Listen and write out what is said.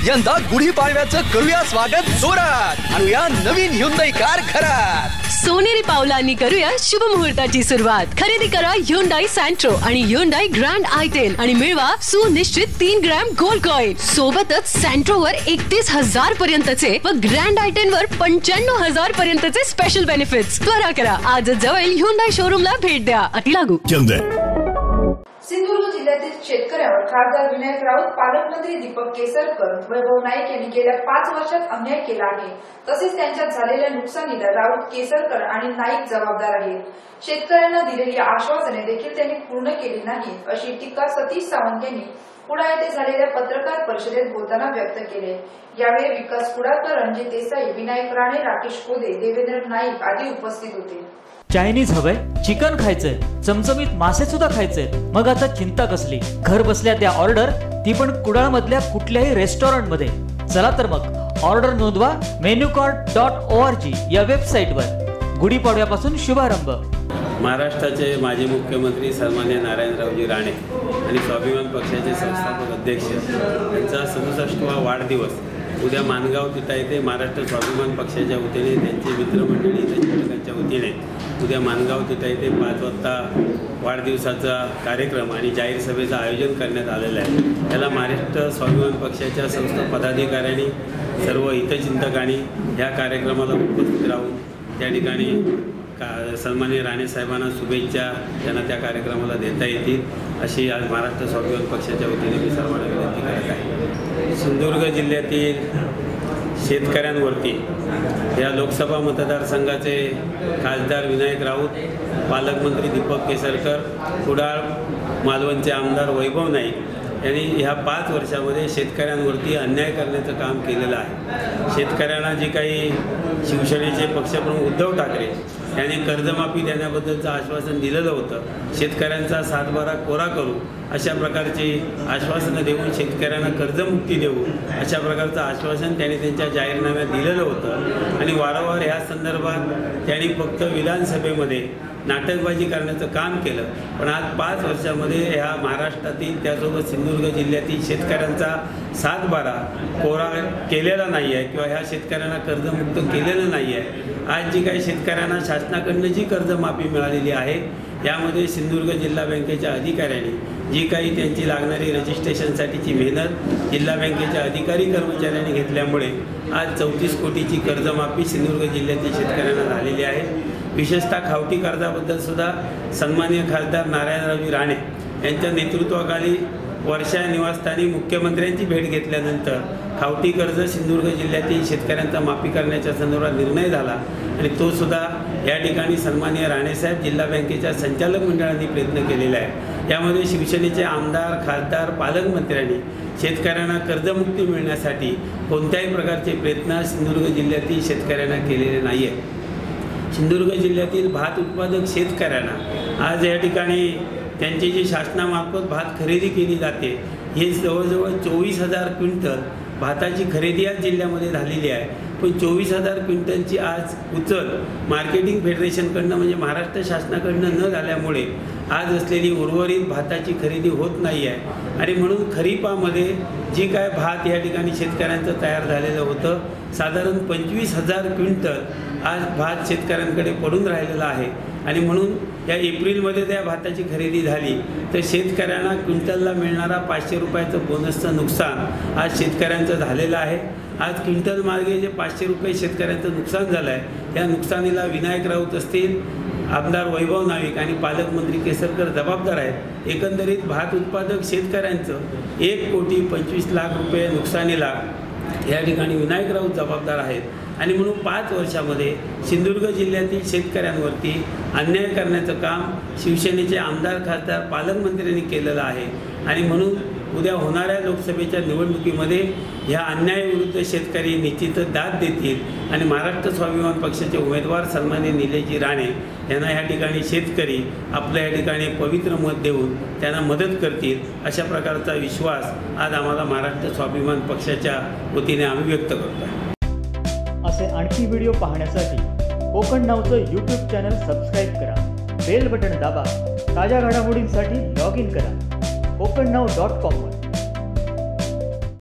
यंदा गुढीपाडव्याचं करूया स्वागत जोरात, आणूया नवीन Hyundai कार घरात। सोनेरी पावलांनी करूया शुभ मुहूर्ताची सुरुवात। खरेदी करा Hyundai Santro आणि Hyundai Grand i10 आणि मिळवा सुनिश्चित 3 ग्रॅम गोल्ड कॉइन। सोबतच Santro वर 31,000 पर्यंतचे व Grand i10 वर 95,000 पर्यंतचे स्पेशल बेनिफिट्स। त्वरा करा, आज जवळ Hyundai शोरूमला भेट द्या। अति लागू। सिंधुदुर्ग जिल्ह्यातील शेतकऱ्यावर खासदार विनायक राऊत, पालकमंत्री दीपक केसरकर, वैभव नाईक यांनी गेल्या 5 वर्षात अन्याय केला आहे। तसेच त्यांच्यात झालेल्या नुकसानीला राऊत, केसरकर आणि नाईक जबाबदार आहेत। शेतकऱ्यांना दिलेली आश्वासने देखील त्यांनी पूर्ण केली नाहीत, अशी टीका सतीश सावंत यांनी कुडाळ येथे झालेल्या पत्रकार परिषदेत बोलताना व्यक्त केले। यावेळी विकास कुडाळकर, रणजित देसाई, विनायक राणे, राकेश कोदे, देवेंद्र नाईक आदी उपस्थित होते। चायनीज हवंय, चिकन खायचंय, चमचमीत मासे सुद्धा खायचंय, मग आता चिंता कसली? घर बसल्या त्या ऑर्डर, ती पण कुडाळ मधल्या कुठल्याही रेस्टॉरंट मध्ये। चला तर मग ऑर्डर नोंदवा menukart.org या वेबसाईट वर। गुढीपाडव्यापासून शुभारंभ। महाराष्ट्राचे माजी मुख्यमंत्री सन्माननीय नारायणरावजी राणे आणि स्वाभिमान पक्षाचे संस्थापक अध्यक्ष यांचा 67वा वाढदिवस उद्या माणगाव तिथा येथे महाराष्ट्र स्वाभिमान पक्षाच्या वतीने, त्यांचे मित्रमंडळी, त्यांच्या वतीने उद्या माणगाव तिथा येथे 5 वाजता वाढदिवसाचा कार्यक्रम आणि जाहीर सभेचं आयोजन करण्यात आलेलं आहे। याला महाराष्ट्र स्वाभिमान पक्षाच्या संस्था पदाधिकाऱ्यांनी, सर्व हितचिंतकांनी या कार्यक्रमाला उपस्थित राहून त्या ठिकाणी सन्माननीय राणे साहेबांना शुभेच्छा त्यांना त्या कार्यक्रमाला देता येतील, अशी आज महाराष्ट्र स्वाभिमान पक्षाच्या वतीने मी सर्वांना विनंती करत आहे। सिंधुदुर्ग जिल्ह्यातील शेतकऱ्यांवरती या लोकसभा मतदारसंघाचे खासदार विनायक राऊत, पालकमंत्री दीपक केसरकर, कुडाळ मालवणचे आमदार वैभव नाईक यांनी ह्या 5 वर्षामध्ये शेतकऱ्यांवरती अन्याय करण्याचं काम केलेलं आहे। शेतकऱ्यांना जी काही शिवसेनेचे पक्षप्रमुख उद्धव ठाकरे यांनी कर्जमाफी देण्याबद्दलचं आश्वासन दिलेलं होतं, शेतकऱ्यांचा 7/12 कोरा करू अशा प्रकारची आश्वासनं देऊन शेतकऱ्यांना कर्जमुक्ती देऊ अशा प्रकारचं आश्वासन त्यांनी त्यांच्या जाहीरनाम्यात दिलेलं होतं आणि वारंवार ह्या संदर्भात त्यांनी फक्त विधानसभेमध्ये नाटकबाजी करण्याचं काम केलं। पण आज 5 वर्षामध्ये ह्या महाराष्ट्रातील, त्यासोबत सिंधुदुर्ग जिल्ह्यातील शेतकऱ्यांचा 7/12 कोरा केलेला नाही आहे किंवा ह्या शेतकऱ्यांना कर्जमुक्त केलेलं नाही आहे। आज जी काही शेतकऱ्यांना शासनाकडनं जी कर्जमाफी मिळालेली आहे, यामध्ये सिंधुदुर्ग जिल्हा बँकेच्या अधिकाऱ्यांनी जी काही त्यांची लागणारी रजिस्ट्रेशनसाठीची मेहनत जिल्हा बँकेच्या अधिकारी कर्मचाऱ्यांनी घेतल्यामुळे आज 34 कोटीची कर्जमाफी सिंधुदुर्ग जिल्ह्यातील शेतकऱ्यांना झालेली आहे। विशेषतः खावटी कर्जाबद्दल सुद्धा सन्माननीय खासदार नारायणरावजी राणे यांच्या नेतृत्वाखाली वर्षा निवासस्थानी मुख्यमंत्र्यांची भेट घेतल्यानंतर खावटी कर्ज सिंधुदुर्ग जिल्ह्यातील शेतकऱ्यांचा माफी करण्याच्या संदर्भात निर्णय झाला आणि तो सुद्धा या ठिकाणी सन्माननीय राणेसाहेब, जिल्हा बँकेच्या संचालक मंडळाने प्रयत्न केलेला आहे। यामध्ये शिवसेनेचे आमदार, खासदार, पालकमंत्र्यांनी शेतकऱ्यांना कर्जमुक्ती मिळण्यासाठी कोणत्याही प्रकारचे प्रयत्न सिंधुदुर्ग जिल्ह्यातील शेतकऱ्यांना केलेले नाही आहेत। सिंधुदुर्ग जिल्ह्यातील भात उत्पादक शेतकऱ्यांना आज या ठिकाणी त्यांची जी शासनामार्फत भात खरेदी केली जाते, हे जवळजवळ 24,000 क्विंटल भाताची खरेदी आज जिल्ह्यामध्ये झालेली आहे। पण 24,000 क्विंटलची आज उचल मार्केटिंग फेडरेशनकडनं म्हणजे महाराष्ट्र शासनाकडनं न झाल्यामुळे आज असलेली उर्वरित भाताची खरेदी होत नाही आहे आणि म्हणून खरीपामध्ये जी काय भात या ठिकाणी शेतकऱ्यांचं तयार झालेलं होतं, साधारण 25,000 क्विंटल आज भात शेतकऱ्यांकडे पडून राहिलेला आहे आणि म्हणून या एप्रिलमध्ये त्या भाताची खरेदी झाली तर शेतकऱ्यांना क्विंटलला मिळणारा 500 रुपयाचं बोनसचं नुकसान आज शेतकऱ्यांचं झालेलं आहे। आज क्विंटल मार्गे जे 500 रुपये शेतकऱ्यांचं नुकसान झालं आहे, त्या नुकसानीला विनायक राऊत असतील, आमदार वैभव नाईक आणि पालकमंत्री केसरकर जबाबदार आहेत। एकंदरीत भात उत्पादक शेतकऱ्यांचं 1,25,00,000 रुपये नुकसानीला या ठिकाणी विनायक राऊत जबाबदार आहेत आणि म्हणून 5 वर्षामध्ये सिंधुदुर्ग जिल्ह्यातील शेतकऱ्यांवरती अन्याय करण्याचं काम शिवसेनेचे आमदार, खासदार, पालकमंत्र्यांनी केलेलं आहे आणि म्हणून उद्या होणाऱ्या लोकसभेच्या निवडणुकीमध्ये ह्या अन्यायाविरुद्ध शेतकरी निश्चितच दाद देतील आणि महाराष्ट्र स्वाभिमान पक्षाचे उमेदवार सन्माननीय निलेशजी राणे यांना या ठिकाणी शेतकरी आपल्या या ठिकाणी पवित्र मत देऊन त्यांना मदत करतील, अशा प्रकारचा विश्वास आज आम्हाला महाराष्ट्र स्वाभिमान पक्षाच्या वतीने आम्ही व्यक्त करतो। असे आणखी व्हिडिओ पाहण्यासाठी कोकण नावचं YouTube चॅनल सबस्क्राईब करा, बेल बटन दाबा, ताज्या घडामोडींसाठी लॉग इन करा kokannav.com